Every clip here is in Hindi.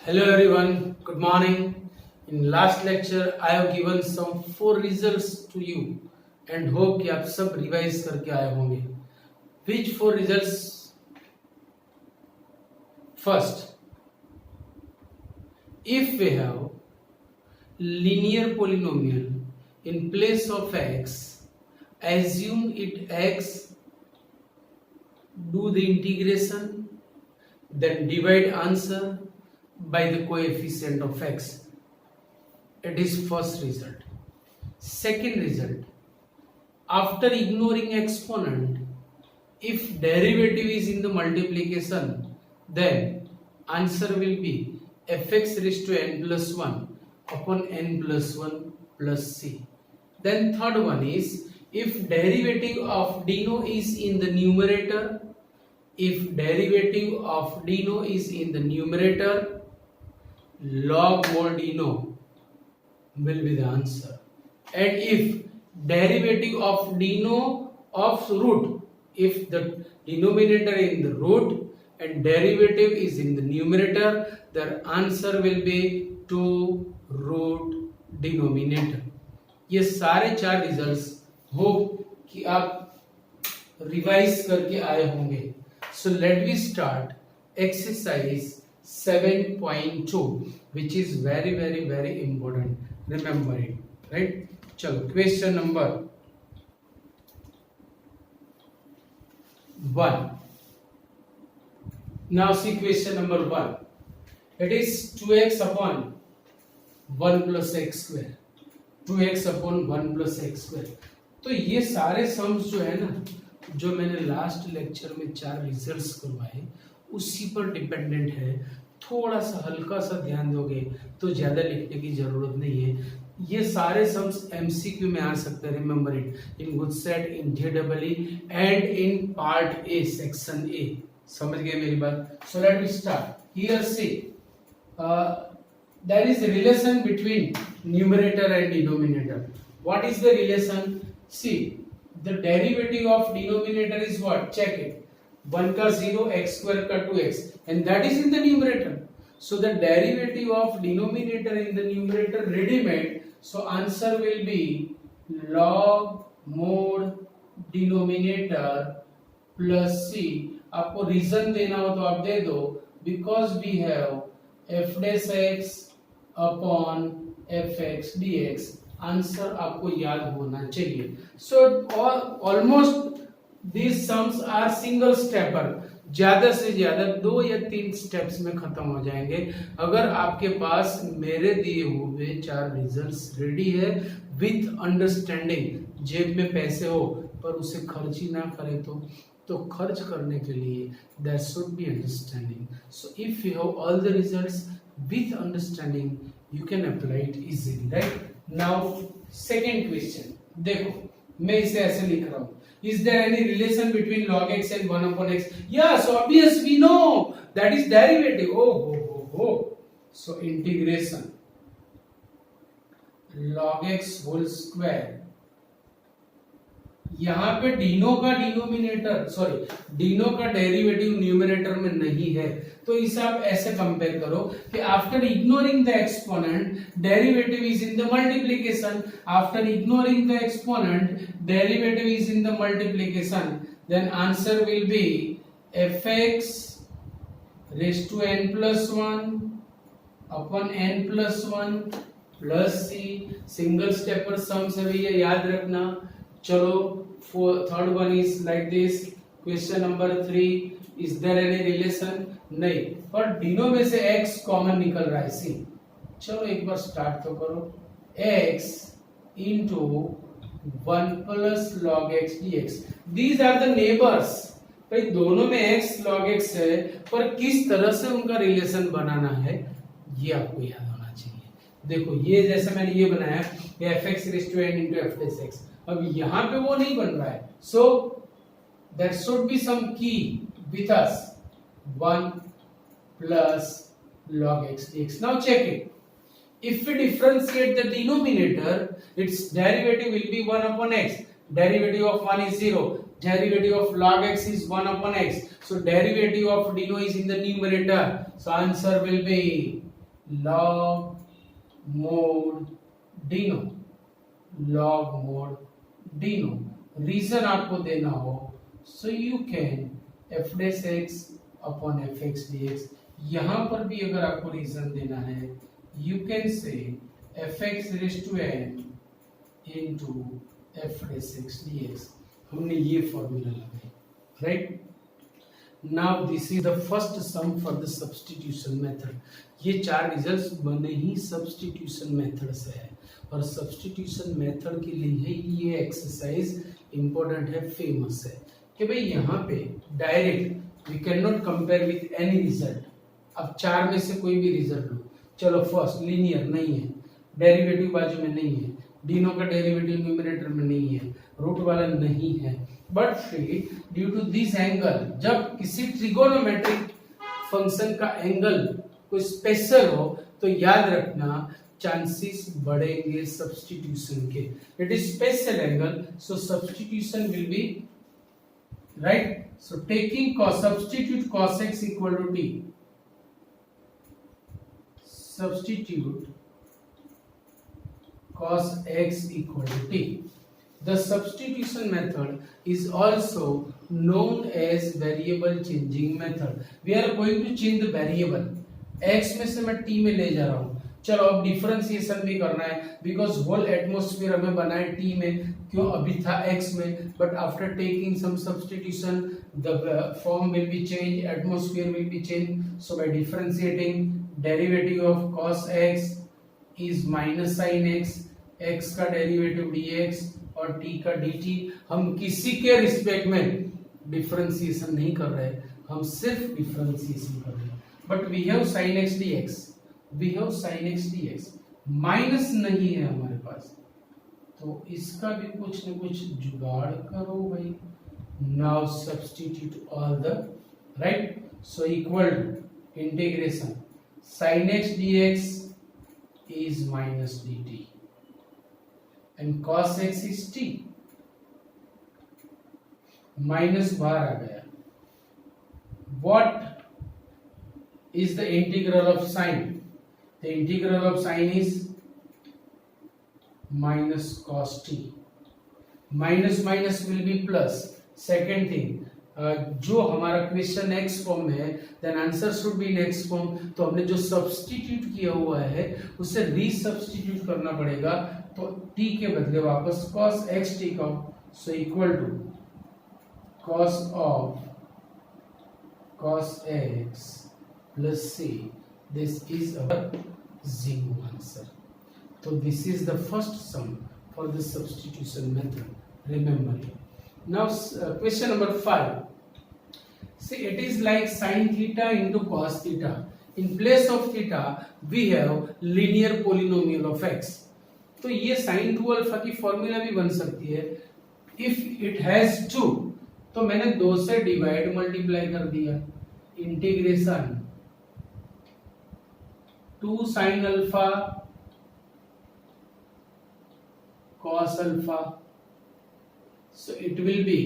Hello everyone, good morning. In last lecture I have given some 4 results to you and hope कि आप सब रिवाइज करके आए होंगे. Which 4 results? First, if we have linear polynomial in place of x, assume it x, do the integration, then divide answer by the coefficient of x. It is first result. Second result, after ignoring exponent, if derivative is in the multiplication, then answer will be fx raised to n plus 1 upon n plus 1 plus c. Then third one is, if derivative of dno is in the numerator, if derivative of dno is in the numerator, log mod dno will be the answer. And if derivative of dno of root, if the denominator in the root and derivative is in the numerator, the answer will be 2 root denominator. ये सारे 4 रिजल्ट्स होप कि आप रिवाइज करके आए होंगे. So let me start exercise 7.2, which is very important. Remember it, right? चलो question number 1. Now see question number 1. It is 2x upon 1 plus x square. 2x upon 1 plus x square. तो ये सारे सम्स जो है ना, जो मैंने लास्ट लेक्चर में 4 रिजल्ट्स करवाए उसी पर डिपेंडेंट है. थोड़ा सा हल्का सा ध्यान दोगे तो ज्यादा लिखने की जरूरत नहीं है. ये सारे सम्स एमसीक्यू में आ सकते हैं. Remember it in good set, in जेडबलई and in part A, section A. समझ गए मेरी बात? So let me start here. See there is a relation between numerator and denominator. What is the relation? See, the derivative of denominator is what? Check it. 1 का 0, x square का 2x, and that is in the numerator. So the derivative of denominator in the numerator ready-made. So answer will be log mod denominator plus c. आपको रीजन देना हो तो आप दे दो. Because we have f dash x upon fx dx. Answer आपको याद होना चाहिए. So almost these sums are single stepper. ज्यादा से ज्यादा 2 या 3 स्टेप्स में खत्म हो जाएंगे अगर आपके पास मेरे दिए हुए 4 रिजल्ट्स रेडी है विथ अंडरस्टैंडिंग. जेब में पैसे हो पर उसे खर्च ही ना करें तो खर्च करने के लिए there should be understanding. So if you have all the results with understanding, you can apply it easily, right? Now second question. देखो मैं इसे ऐसे लिख रहा हूँ. Is there any relation between log x and 1 upon x? Yes, obvious, we know that is derivative. Oh. So integration log x whole square. यहाँ पे डिनो का डिनोमिनेटर डिनो का डेरिवेटिव न्यूमरेटर में नहीं है. तो इसे आप ऐसे कंपेयर करो कि after ignoring the exponent derivative is in the multiplication. After ignoring the exponent derivative is in the multiplication. Then answer will be fx raised to n plus 1 upon n plus 1 plus c. Single step पर सम्स है भैया, याद रखना. चलो third one is like this. Question number 3, is there any relation? नहीं, पर डिनो में से x कॉमन निकल रहा है. सी चलो एक बार स्टार्ट तो करो. x into 1 plus log x dx. These are the neighbors. भाई दोनों में x log x है, पर किस तरह से उनका रिलेशन बनाना है ये आपको याद होना चाहिए. देखो ये जैसे मैंने ये बनाया fx raised to n into f dash x. अब यहाँ पे वो नहीं बन रहा है. So there should be some key with us. 1 plus log x dx. Now check it. If we differentiate the denominator, its derivative will be 1 upon x. Derivative of 1 is 0. Derivative of log x is 1 upon x. So derivative of deno is in the numerator. So answer will be log mod dino, log mod dino. Reason आपको देना हो, so you can f dash x upon f x d x. यहां पर भी अगर आपको रीजन देना है, you can say f x raise to n into f dash x d x. हमने ये फॉर्मूला लगाई, right. Now this is the first sum for the substitution method. ये चार रिजल्ट्स बने ही सब्स्टिट्यूशन मेथड से है, और सब्स्टिट्यूशन मेथड के लिए ही ये एक्सरसाइज इंपॉर्टेंट है, फेमस है, कि भाई यहाँ पे direct we can not compare with any result. अब चार में से कोई भी रिजल्ट लो. चलो फर्स्ट लीनियर नहीं है, डेरिवेटिव बाजू में नहीं है, डिनो का डेरिवेटिव न्यूमरेटर में नहीं है, रूट वाला नहीं है. बट फिर ड्यू टू दिस एंगल, जब किसी ट्रिगोनोमेट्रिक फंक्शन का एंगल कोई स्पेशल हो तो याद रखना चांसेस बढ़ेंगे सब्स्टिट्यूशन के. It is special angle, so substitution will be right. So taking cos, substitute cos x equal to t, substitute cos x equal to t. The substitution method is also known as variable changing method. We are going to change the variable. x में से मैं t में ले जा रहा हूँ. चलो अब डिफरेंशिएशन भी करना है, बिकॉज होल एटमॉस्फेयर हमें बना है टी में, क्यों अभी था एक्स में, but after taking some substitution the form will be change, atmosphere will be change. So by differentiating derivative of cos x इज माइनस साइन x, x का डेरिवेटिव dx और t का dt. हम किसी के रिस्पेक्ट में डिफरेंशिएशन नहीं कर रहे, हम सिर्फ डिफरेंशिएशन कर रहे हैं. But we have sin x dx, we have sin x dx, minus नहीं है हमारे पास, तो इसका भी कुछ न कुछ जुगाड़ करो भाई. Now substitute all the right. So equal to integration sin x dx is minus dt and cos x is t. Minus बाहर आ गया. what is the integral of sine? The integral of sine is minus cos t. Minus minus will be plus. Second thing, जो हमारा क्वेश्चन x फॉर्म में है, then answer should be in x form. तो हमने जो सब्स्टिट्यूट किया हुआ है उसे रीसब्स्टिट्यूट करना पड़ेगा. तो t के बदले वापस cos x t का, so equal to cos of cos x plus c. This is our zero answer. So this is the first sum for the substitution method. Remember it. Now question number 5. See, it is like sin theta into cos theta. In place of theta, we have linear polynomial of x. तो ये sin 2 अल्फा की फॉर्मूला भी बन सकती है. If it has 2, तो मैंने 2 से डिवाइड मल्टीप्लाई कर दिया. Integration 2 sin alpha cos alpha, so it will be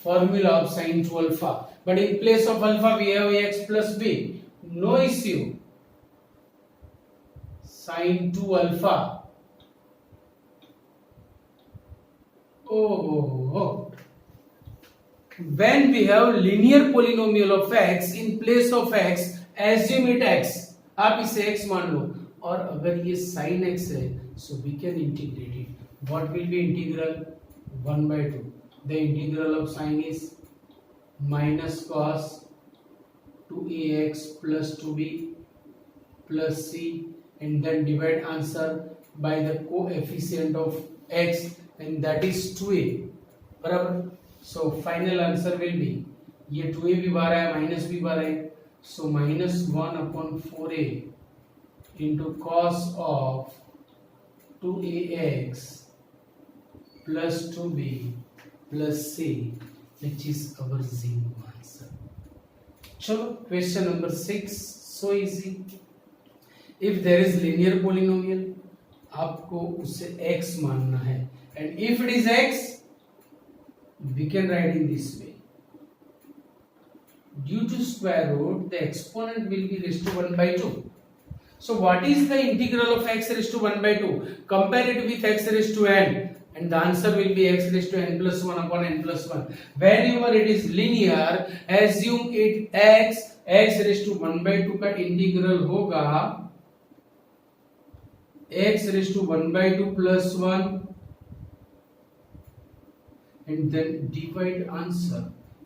formula of sin 2 alpha, but in place of alpha we have x plus b. No issue. sin 2 alpha. Oh, when we have linear polynomial of x, in place of x assume it x. आप इसे x मान लो, और अगर ये sin x है, so we can integrate it. What will be integral? 1/2. The integral of sin is minus cos 2ax plus 2b plus c, and then divide answer by the coefficient of x, and that is 2a. बराबर. So final answer will be, ये 2a भी बाहर आया, माइनस भी बाहर आया, so minus 1 upon 4a into cos of 2ax plus 2b plus c, which is our zero answer. चलो question number 6, so easy. If there is linear polynomial, आपको उसे x मानना है, and if it is x, we can write in this way. Due to square root, the exponent will be raised to 1/2. So what is the integral of x raised to 1 by 2? Compare it with x raised to n, and the answer will be x raised to n plus 1 upon n plus 1. Whenever it is linear, assume it x raised to 1 by 2 का इंटीग्रल होगा x raised to 1 by 2 plus 1, and then divide answer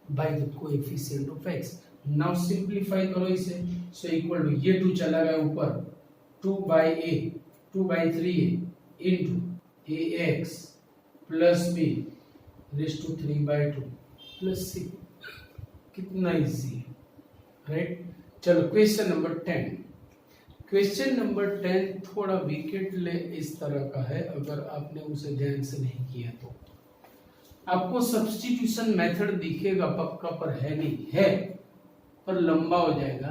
by the coefficient of x. Now simplify करो इसे. So equal to ये 2 चला गया ऊपर, 2 by a 2 by 3a into ax plus b raised to 3 by 2 plus c. कितना इजी है, राइट? चलो क्वेश्चन नंबर 10. क्वेश्चन नंबर 10 थोड़ा विकेट ले इस तरह का है, अगर आपने उसे ध्यान से नहीं किया तो आपको सब्स्टिट्यूशन मेथड दिखेगा पक्का, पर है नहीं, है पर लंबा हो जाएगा.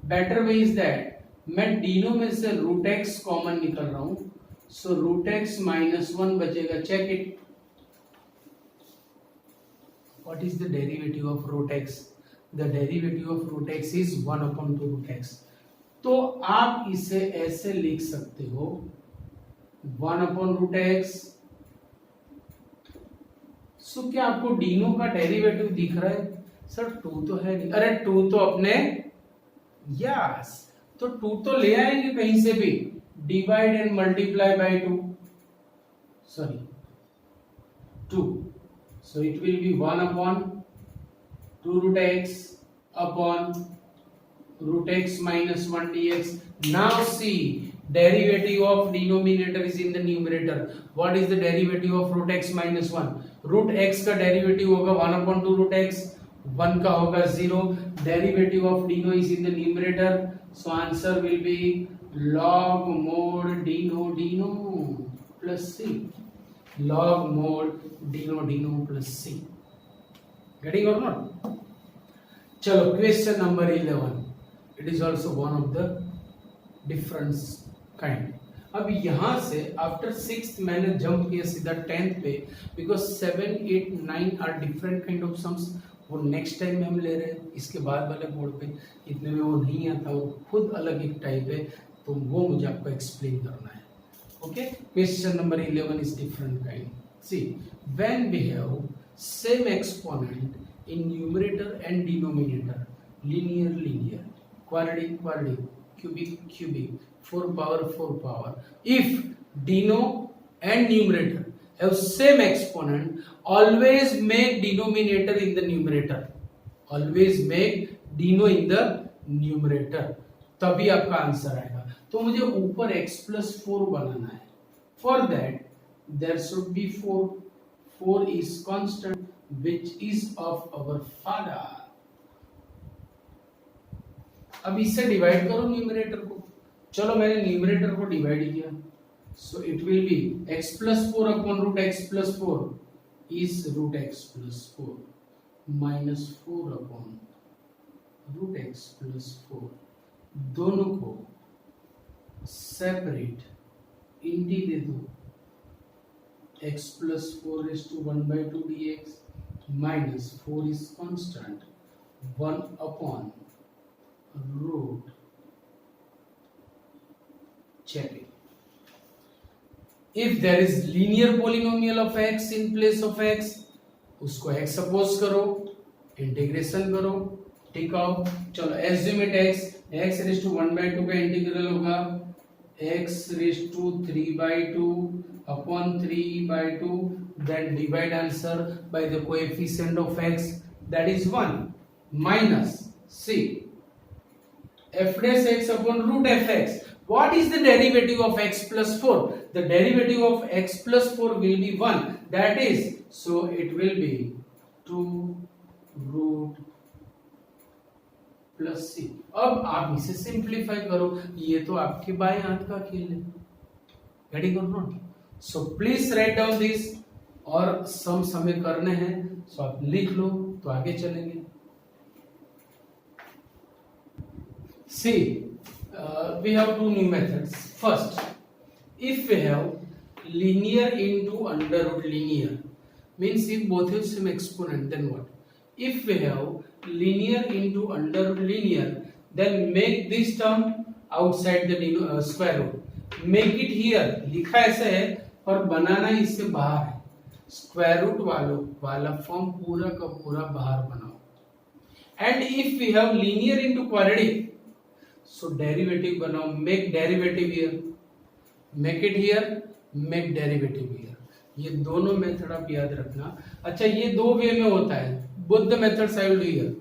बेटर वे इज दैट मैं डिनो में से रूट एक्स कॉमन निकल रहा हूं, सो रूट एक्स माइनस 1 बचेगा. Check it. What is the derivative of root x? The derivative of root x is 1 upon 2 root x. तो आप इसे ऐसे लिख सकते हो 1 अपॉन रूट एक्स. सो क्या आपको डिनो का डेरिवेटिव दिख रहा है? सर 2 तो है नहीं. अरे 2 तो अपने यस, तो 2 तो ले आएंगे कहीं से भी. Divide and multiply by 2, sorry 2. So it will be 1 upon 2 root x upon root x minus 1 dx. Now see, derivative of denominator is in the numerator. What is the derivative of root x minus 1? root x का derivative होगा 1 upon 2 root x, 1 का होगा 0. Derivative of deno is in the numerator, so answer will be log mod deno plus c. log mod deno plus c. Getting or not? चलो question number 11. It is also one of the difference kind. अब यहाँ से आफ्टर 6th मैंने जंप किया सीधा 10th पे, because 7, 8, 9 are different kind of sums. वो नेक्स्ट टाइम में हम ले रहे हैं, इसके बाद वाले बोर्ड पे इतने में वो नहीं आता, वो खुद अलग एक टाइप है, तो वो मुझे आपको एक्सप्लेन करना है. Okay, question number 11 is different kind. See, when we have same exponent in numerator and denominator, linear, quadratic, cubic, 4 power. If deno and numerator have same exponent, always make denominator in the numerator. Always make deno in the numerator. तभी आपका आंसर आएगा. तो मुझे ऊपर x plus 4 बनाना है. For that, there should be 4. 4 is constant, which is of our father. अब इससे डिवाइड करो न्यूमरेटर को. चलो मैंने न्यूमरेटर को डिवाइड किया, so it will be x plus 4 upon root x plus 4 is root x plus 4 minus 4 upon root x plus 4. दोनों को सेपरेट इंटी दे दो. x plus 4 is to 1 by 2 dx minus 4 is constant, 1 upon root. Check it. If there is linear polynomial of x in place of x, उसको x सपोज करो, इंटीग्रेशन करो, ठीक आओ. चलो assume it x raised to 1 by 2 का इंटीग्रल होगा x raised to 3 by 2 upon 3 by 2, then divide answer by the coefficient of x, that is 1, minus c f dash x upon root fx. What is the derivative of x plus 4? The derivative of x plus 4 will be 1. That is, so it will be 2 root plus c. अब आप इसे सिंप्लीफाई करो. ये तो आपके बाएं हाथ का खेल है. Getting or not? So please write down this. और सम हमें करने हैं, so आप लिख लो तो आगे चलेंगे. See, we have two new methods. First, if we have linear into under root linear, means if both have same exponent, then what? If we have linear into under root linear, then make this term outside the square root. Make it here लिखा ऐसे है पर बनाना इससे बाहर है। स्क्वायर रूट वाला फॉर्म पूरा का पूरा बाहर बनाओ। And if we have linear into quadratic so derivative बनाओ। Make derivative here, make it here, make derivative here. ये दोनों मेथड आप याद रखना। अच्छा ये दो वे में होता है, both the methods I will do here.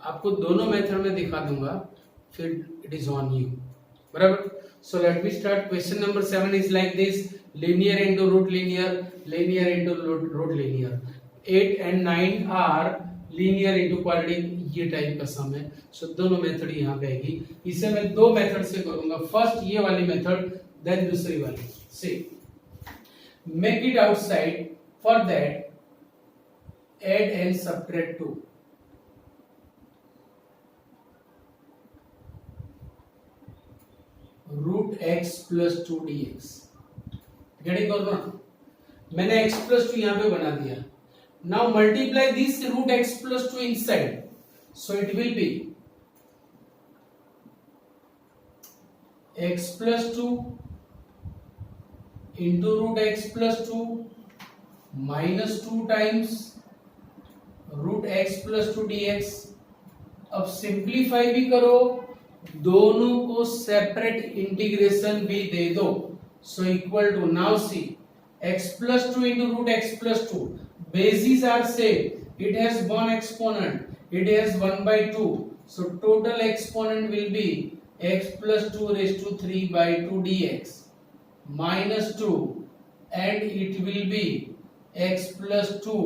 आपको दोनों मेथड में दिखा दूंगा, फिर इट इज ऑन यू, बराबर। सो let me start. Question number 7 is like this, linear into root linear, linear into root linear, 8 and 9 are linear into quadratic, ये टाइप का सम है। सो दोनों मेथड यहाँ पे आएगी। इसे मैं दो मेथड से करूंगा, फर्स्ट ये वाली मेथड, देन दूसरी वाली। See make it outside, for that add and subtract 2। Root X plus 2 dx, getting कर ना, मैंने x प्लस 2 यहाँ पे बना दिया। Now multiply this root x plus 2 inside, so it will be x plus 2 into root x plus 2 minus 2 times root x plus 2 dx। अब सिंप्लीफाई भी करो, दोनों को सेपरेट इंटीग्रेशन भी दे दो। So equal to, now see, x plus 2 into root x plus 2, bases are same, it has one exponent, it has 1 by 2, so total exponent will be x plus 2 raised to 3 by 2 dx minus 2, and it will be x plus 2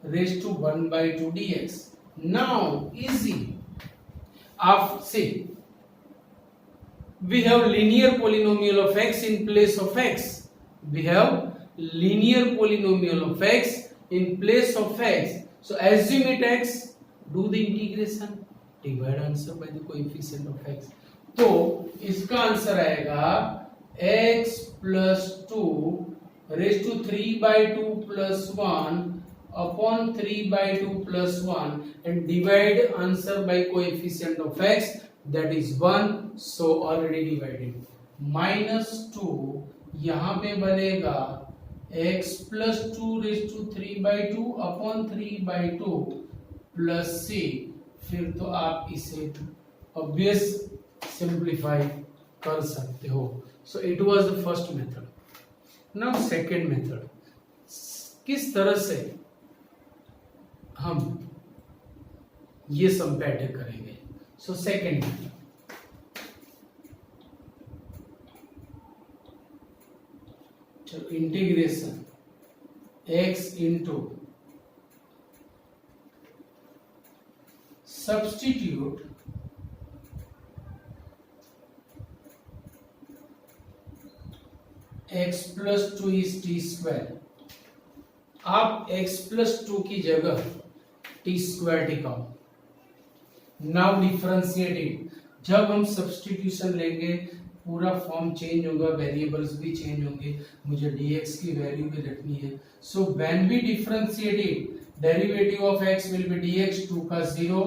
raised to 1 by 2 dx. Now easy, see, we have linear polynomial of x in place of x. We have linear polynomial of x in place of x. So assume it x, do the integration, divide answer by the coefficient of x. तो इसका आंसर आएगा x plus 2 raised to 3 by 2 plus 1 upon 3 by 2 plus 1 and divide answer by coefficient of x, that is 1, so already divided। minus 2 यहाँ पे बनेगा x plus 2 raised to 3 by 2 upon 3 by 2 plus c। फिर तो आप इसे obvious simplify कर सकते हो। so it was the first method। now second method, किस तरह से हम ये सम पे अटैक करेंगे। So second, चलो integration x into substitute x plus 2 is t square। आप x plus 2 की जगह t square टिकाओ। नाउ डिफरेंशिएट इट, जब हम सब्स्टिट्यूशन लेंगे पूरा फॉर्म चेंज होगा, वेरिएबल्स भी चेंज होंगे, मुझे dx की वैल्यू भी रखनी है। So when we differentiate it, derivative of x will be dx, 2 का 0,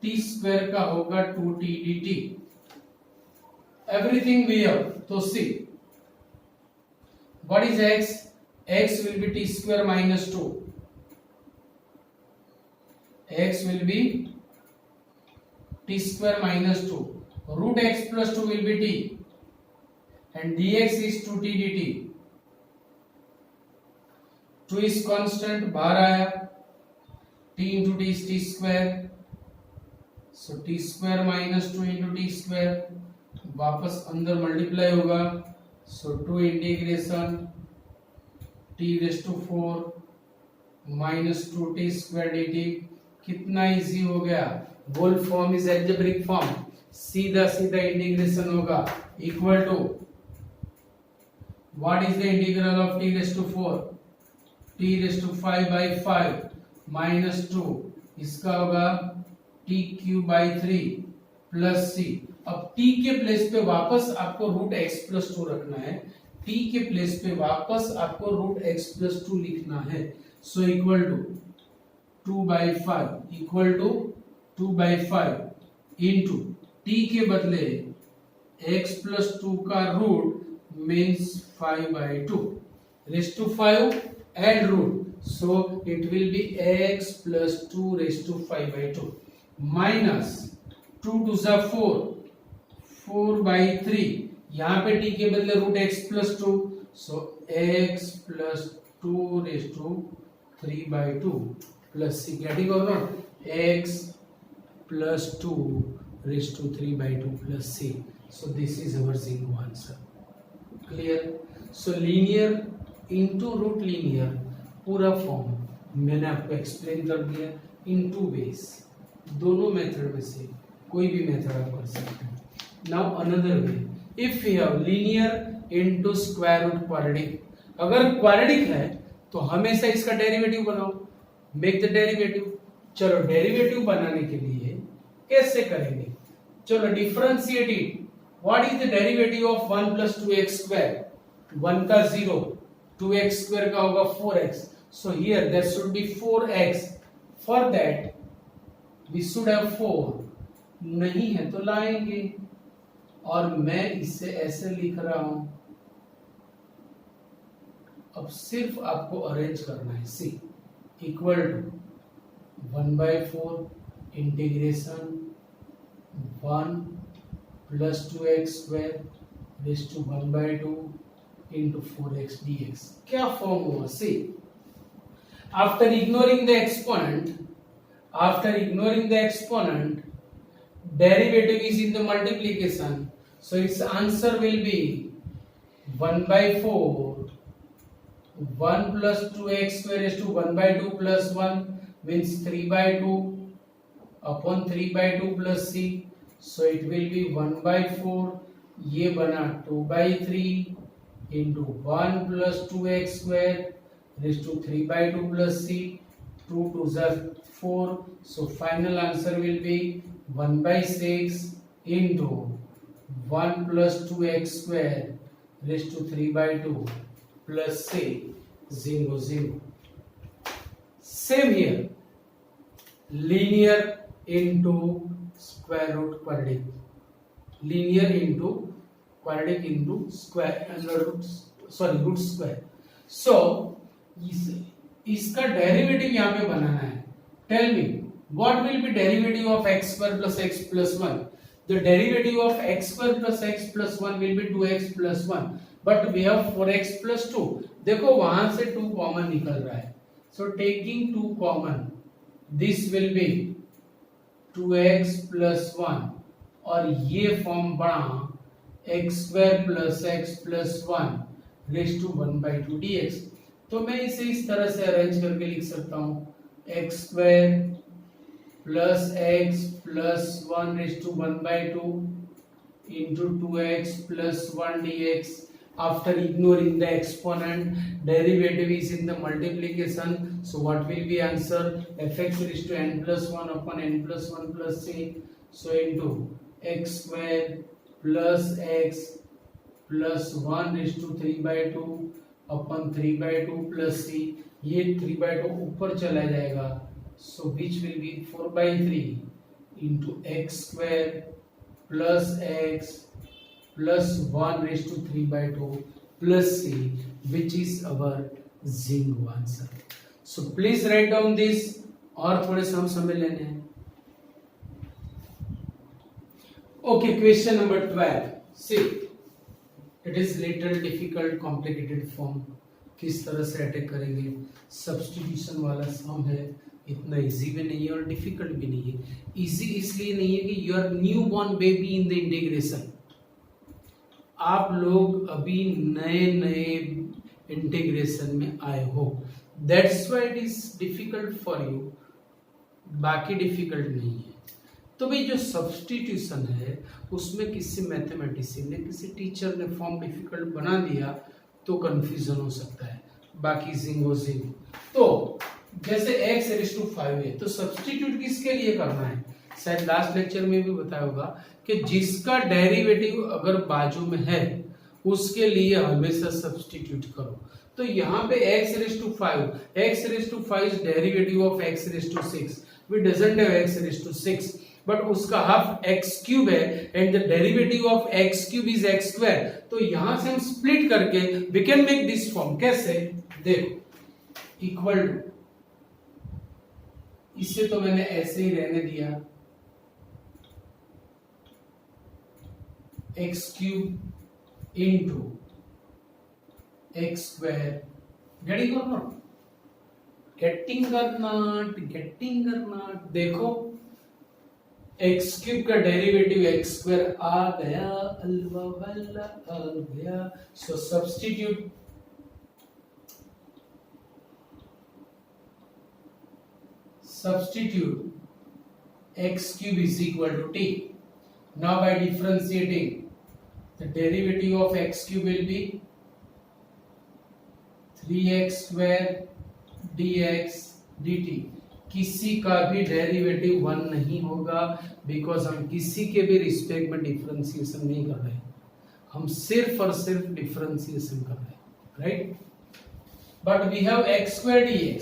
t स्क्वायर का होगा 2t dt, everything we have. तो see what is x, x will be t square minus 2, x will be t square minus 2, root x plus 2 will be t, and dx is 2t dt। 2 is constant, बाहर आया, t into t is t square, so t square minus 2 into t square, वापस अंदर मल्टीप्लाई होगा, so 2 integration t raised to 4 minus 2t square dt। कितना इजी हो गया, whole form is algebraic form, सीधा सीधा इंटीग्रेशन होगा, equal to what is the integral of t raise to 4, t raise to 5 by 5 minus 2, इसका होगा t cube by 3 plus c। अब t के प्लेस पे वापस आपको रूट x प्लस 2 रखना है, t के प्लेस पे वापस आपको रूट x प्लस 2 लिखना है। So equal to 2 by 5 equal to 2 by 5 into t के बदले x plus 2 का root means 5/2 raised to 5 and root, so it will be x plus 2 raised to 5/2 minus 2 to the 4/3, यहाँ पे t के बदले root x plus 2, so x plus 2 raised to 3/2 plus c, getting or not, x plus 2 raised to 3/2 plus c. So this is our single answer. Clear? So linear into root linear पूरा फॉर्म मैंने आपको एक्सप्लेन कर दिया इन टू वेज, दोनों मेथड में से कोई भी मेथड आप कर सकते हैं. Now another way, if you have linear into square root quadratic, अगर क्वाड्रेटिक है तो हमेशा इसका डेरिवेटिव बनाओ, मेक द डेरिवेटिव. चलो डेरिवेटिव बनाने के लिए कैसे करेंगे, चलो differentiate it. What is the derivative of 1 plus 2x square? 1 का 0, 2x square का होगा 4x, so here there should be 4x. for that we should have 4, नहीं है तो लाएंगे, और मैं इसे ऐसे लिख रहा हूं. अब सिर्फ आपको अरेंज करना है. See equal to 1/4 integration 1 plus 2x square raised to 1/2 into 4x dx. क्या फॉर्म हुआ? सी after ignoring the exponent, derivative is in the multiplication, so its answer will be 1/4 1 plus 2x square raised to 1/2 plus 1 means 3/2 upon 3/2 plus c, so it will be 1/4, ये बना 2/3 into 1 plus 2x square raised to 3/2 plus c, 2 to the 4, so final answer will be 1/6 into 1 plus 2x square raised to 3/2 plus c, 0 0. Same here, linear into square root quadratic, linear into quadratic into square under root, sorry root square. So इसका डेरिवेटिव यहाँ पे बनाना है. Tell me what will be derivative of x square plus x plus 1? The derivative of x square plus x plus 1 will be 2x plus 1, but we have 4x plus 2. देखो वहां से 2 कॉमन निकल रहा है, so taking 2 common, this will be 2x plus 1, और ये फॉर्म बना x square plus x plus 1 raised to 1/2 dx. तो मैं इसे इस तरह से अरेंज करके लिख सकता हूं x square plus x plus 1 raised to 1/2 into 2x plus 1 dx. After ignoring the exponent, derivative is in the multiplication, so what will be answer? Fx raised to n plus 1 upon n plus 1 plus c, so into x square plus x plus 1 raised to 3/2 upon 3/2 plus c, ये 3/2 ऊपर चला जाएगा, so which will be 4/3 into x square plus x plus 1 raised to 3/2 plus c, which is our Zingo answer. So please write down this, और थोड़े से हम समय लेने हैं. Okay, question number 12. See, it is little difficult, complicated form. किस तरह से अटैक करेंगे? सब्स्टिट्यूशन वाला सम है, इतना इजी भी नहीं है और डिफिकल्ट भी नहीं है. इजी इसलिए नहीं है कि you are newborn baby in the integration. आप लोग अभी नए नए इंटीग्रेशन में आए हो, that's why it is difficult for you, बाकी डिफिकल्ट नहीं है. तो भाई जो सब्स्टिट्यूशन है उसमें किसी मैथमेटिशियन ने, किसी टीचर ने फॉर्म डिफिकल्ट बना दिया तो कंफ्यूजन हो सकता है, बाकी जिंगो जिंग. तो जैसे x रेज़ टू 5 है तो सब्स्टिट्यूट किसके लिए करना है? शायद लास्ट लेक्चर में भी बताया होगा कि जिसका डेरिवेटिव अगर बाजू में है उसके लिए हमेशा सब्स्टिट्यूट करो. तो यहाँ पे x raise to 5 is derivative of x raise to 6. We doesn't have x raise to 6. But उसका हाफ एक्स क्यूब है and the derivative of x cube is x square, तो यहां से हम स्प्लिट करके we can make this form. कैसे? देखो इक्वल टू, इससे तो मैंने ऐसे ही रहने दिया, x cube into x square, getting और नॉट? गेटिंग करना। देखो एक्स क्यूब का डेरिवेटिव एक्स स्क्वायर आ गया, अल्वा वाला आ गया। सो substitute x cube is equal to t. Now by differentiating, the derivative of x cube will be 3x square dx dt. किसी का भी डेरिवेटिव 1 नहीं होगा, बिकॉज हम किसी के भी रिस्पेक्ट में डिफरेंशिएशन नहीं कर रहे, हम सिर्फ और सिर्फ डिफरेंशिएशन कर रहे हैं, right? But we have x square dx,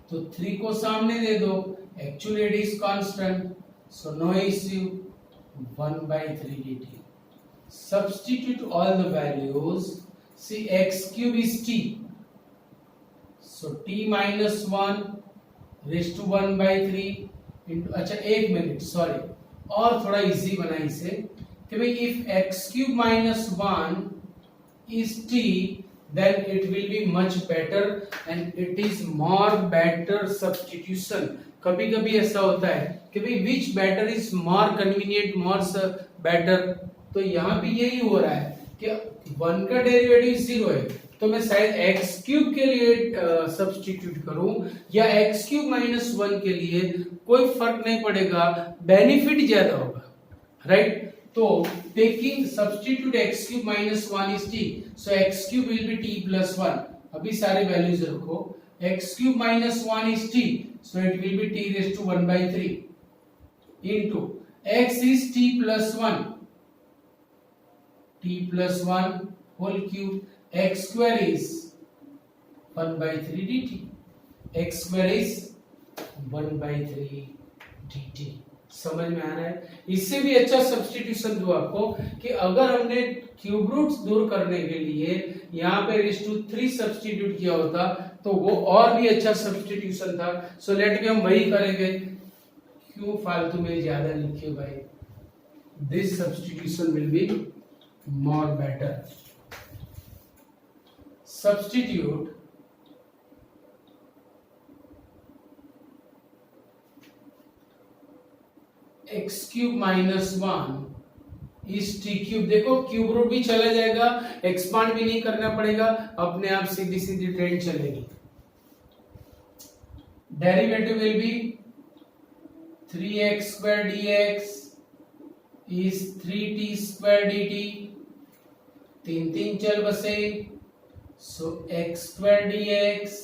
तो 3 को सामने दे दो, actually it is constant, so no issue, 1/3 dt. Substitute all the values. See, x cube is t, so t minus 1 raised to 1/3 into, अच्छा एक मिनट, सॉरी, और थोड़ा इजी बना इसे कि भाई if x cube minus 1 is t, then it will be much better and it is more better substitution. कभी कभी ऐसा होता है कि भाई which better is more convenient, more better, तो यहाँ भी यही हो रहा है कि 1 का डेरिवेटिव 0 है, तो मैं शायद x क्यूब के लिए सब्स्टिट्यूट करूं या x क्यूब माइनस 1 के लिए, कोई फर्क नहीं पड़ेगा, बेनिफिट ज्यादा होगा, राइट? तो taking substitute x cube minus 1 is t, so x cube will be t plus 1. अभी सारे वैल्यूज रखो, x cube minus 1 is t, so it will be t raise to 1/3 into x is t plus 1, t plus 1 whole cube, x square is 1/3 dt. x square is 1/3 dt. समझ में आ रहा है? इससे भी अच्छा सब्स्टिट्यूशन दो आपको कि अगर हमने क्यूब रूट्स दूर करने के लिए यहाँ पे रेज़ टू 3 सब्स्टिट्यूट किया होता तो वो और भी अच्छा सब्स्टिट्यूशन था. सो लेट भी हम वही करेंगे, क्यों फालतू में ज्यादा लिखे भाई. This substitution will be more better. Substitute x cube minus 1 is t cube. देखो क्यूब रूट भी चला जाएगा, एक्सपांड भी नहीं करना पड़ेगा, अपने आप सीधी सीधी ट्रेन चलेगी. Derivative will be 3x square dx is 3t square dt. 3 चल बसे, so x square dx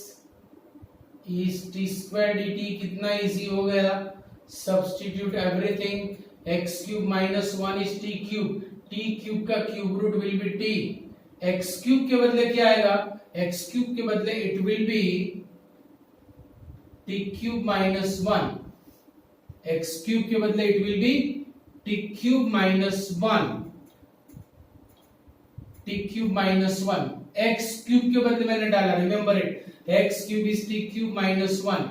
is t square dt. कितना इजी हो गया. Substitute everything, x cube minus 1 is t cube, t cube का cube root will be t. x cube के बदले क्या आएगा, x क्यूब के बदले it will be t cube minus 1. x cube के बदले it will be t cube minus 1, t cube minus 1. x cube के बदले मैंने डाला, remember it, x cube is t cube minus 1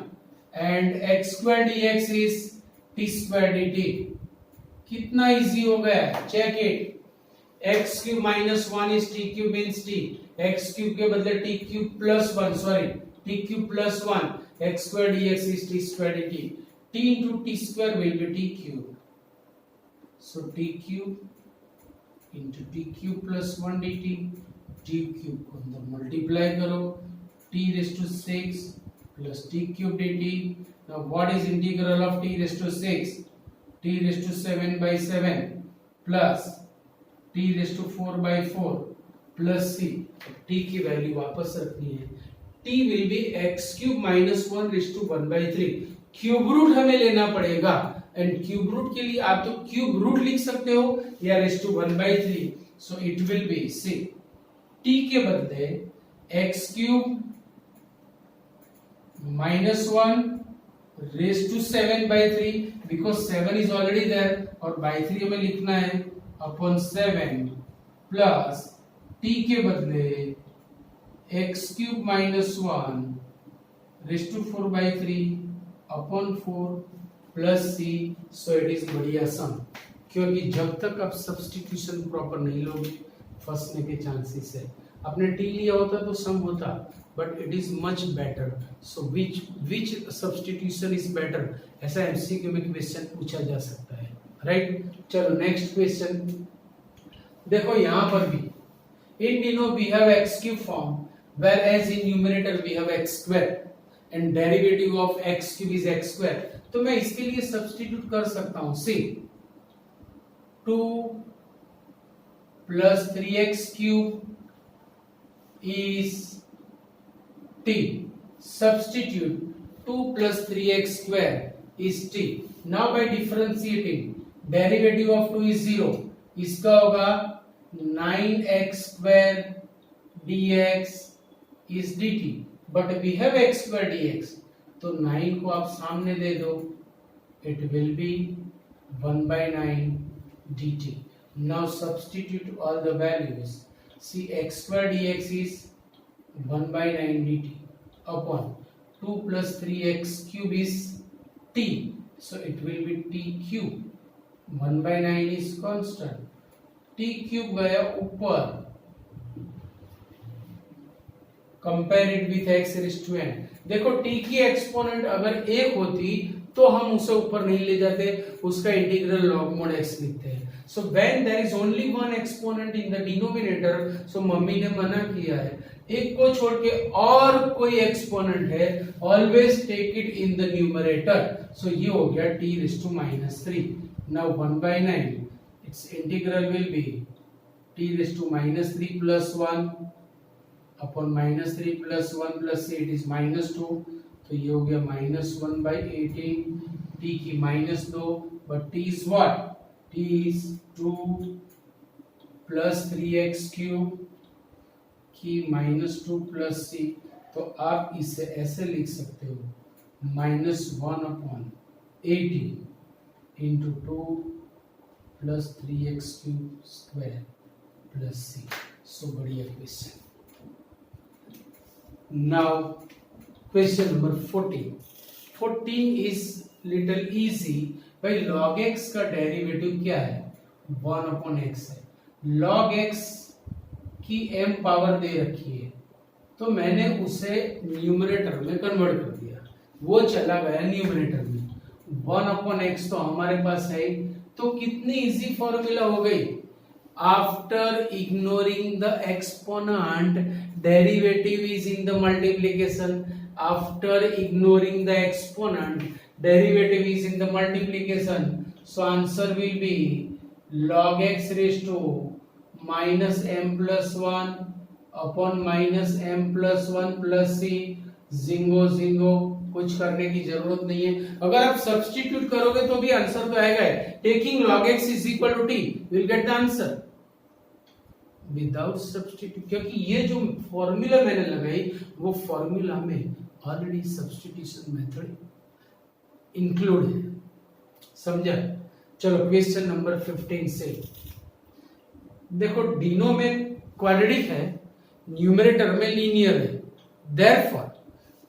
and x square dx is t square dt. कितना इजी हो गया, check it. x cube minus 1 is t cube means t, x cube के बदले t cube plus 1, sorry t cube plus 1, x square dx is t square dt. t into t square will be t cube. So t cube into t cube plus 1 dt, t cube को अंदर मल्टीप्लाई करो, t raised to 6 plus t cube dt. Now what is integral of t raised to 6? t raised to 7/7 plus t raised to 4/4 plus c. t की वैल्यू वापस रखनी है. t will be x cube minus 1 raised to 1/3. Cube root हमें लेना पड़ेगा एंड क्यूब रूट के लिए आप तो क्यूब रूट लिख सकते हो या raise to 1/3. So it will be see, t के बदले x cube minus 1 raise to 7/3 because 7 is already there और बाई 3 हमें लिखना है अपॉन 7 प्लस t के बदले x³ minus 1 raise to 4/3 upon 4 plus c। So it is बढ़िया सम, क्योंकि जब तक आप सब्स्टिट्यूशन प्रॉपर नहीं लोगे फंसने के चांसेस है। आपने टी लिया होता तो सम होता, but it is much better. So which substitution is better, ऐसा एमसीक्यू में क्वेश्चन पूछा जा सकता है, राइट। चलो नेक्स्ट क्वेश्चन देखो, यहां पर भी इन डिनो we have x³ form whereas in numerator we have x² and derivative of x³ is x²। तो मैं इसके लिए सब्स्टिट्यूट कर सकता हूं, सी 2 plus 3x³ is t. Substitute 2 plus 3x² is t. Now by differentiating, derivative of 2 is 0. इसका होगा 9x² dx is dt. But we have x² dx. तो 9 को आप सामने दे दो, it will be 1/9 dt. Now substitute all the values. See x² dx is 1/9 dt upon 2 plus 3x³ is t. So it will be t cube. 1/9 is constant. t cube गया ऊपर. Compare it with x raised to n. देखो t की एक्सपोनेंट अगर 1 होती तो हम उसे ऊपर नहीं ले जाते, उसका इंटीग्रल log mod x लिखते हैं। So when there is only one exponent in the denominator, so mummy ने मना किया है, एक को छोड़ के और कोई एक्सपोनेंट है, always take it in the numerator. So ये हो गया t raised to -3. Now 1/9, its integral will be t raised to -3 plus 1 upon -3 plus 1 plus 8 is -2. तो ये हो गया -1/18, t की -2, but t is what? t is 2 plus 3x³ की -2 plus c। तो आप इसे ऐसे लिख सकते हो -1/18 into 2 plus 3x³ square plus c। सो बढ़िया question. Now question number 14. 14 is little easy। भाई log x का डेरिवेटिव क्या है? 1/x है। log x की m पावर दे रखी है, तो मैंने उसे न्यूमरेटर में कन्वर्ट कर दिया, वो चला गया न्यूमरेटर में। 1/x तो हमारे पास है, तो कितनी इजी फॉर्मूला हो गई। After ignoring the exponent, derivative is in the multiplication. After ignoring the exponent, derivative is in the multiplication. So answer will be log x raised to minus m plus 1 upon minus m plus 1 plus c। Ginkgo ginkgo, कुछ करने की जरूरत नहीं है। अगर आप सब्स्टिट्यूट करोगे तो भी आंसर तो आएगा। Taking log x is equal to t will get the answer without substitute, क्योंकि ये जो फॉर्मूला मैंने लगाई वो फॉर्मूला में ऑलरेडी सब्स्टिट्यूशन मेथड इंक्लूड है, समझा। चलो क्वेश्चन नंबर 15 से देखो, डिनो में क्वाड्रेटिक है, न्यूमरेटर में लीनियर है, देयरफॉर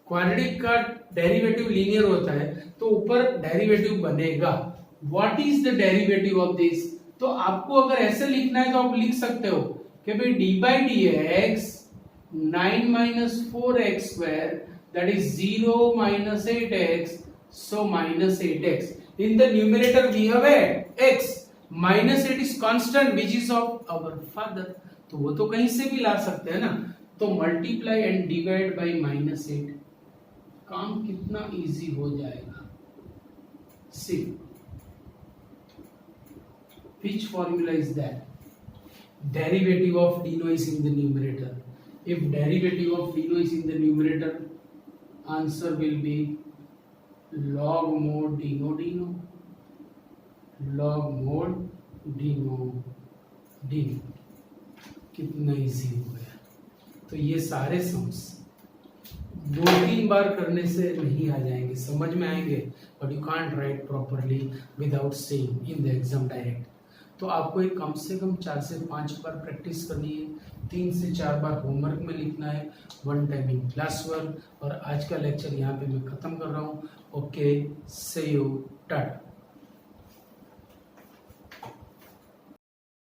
क्वाड्रेटिक का डेरिवेटिव लीनियर होता है तो ऊपर डेरिवेटिव बनेगा। What is the derivative of this? तो आपको अगर ऐसे लिखना है तो आप लिख सकते हो कि भाई d/dx 9 - 4x² that is 0 - 8x, so -8x. In the numerator we have x, -8 is constant which is of our father, तो वो तो कहीं से भी ला सकते हैं ना। तो मल्टीप्लाई एंड डिवाइड बाय -8, काम कितना इजी हो जाएगा। सी which formula is that? Derivative of dino is in the numerator. If derivative of dino is in the numerator, answer will be log mod dino dino, log mod dino dino। कितना इजी हो गया। तो ये सारे सम्स 2-3 बार करने से नहीं आ जाएंगे, समझ में आएंगे, but you can't right properly without seeing in the exam direct. तो आपको एक कम से कम 4 से 5 बार प्रैक्टिस करनी है, 3 से 4 बार होमवर्क में लिखना है, 1 टाइम इन क्लास वर्क। और आज का लेक्चर यहाँ पे मैं खत्म कर रहा हूँ। ओके, से यू, टाटा।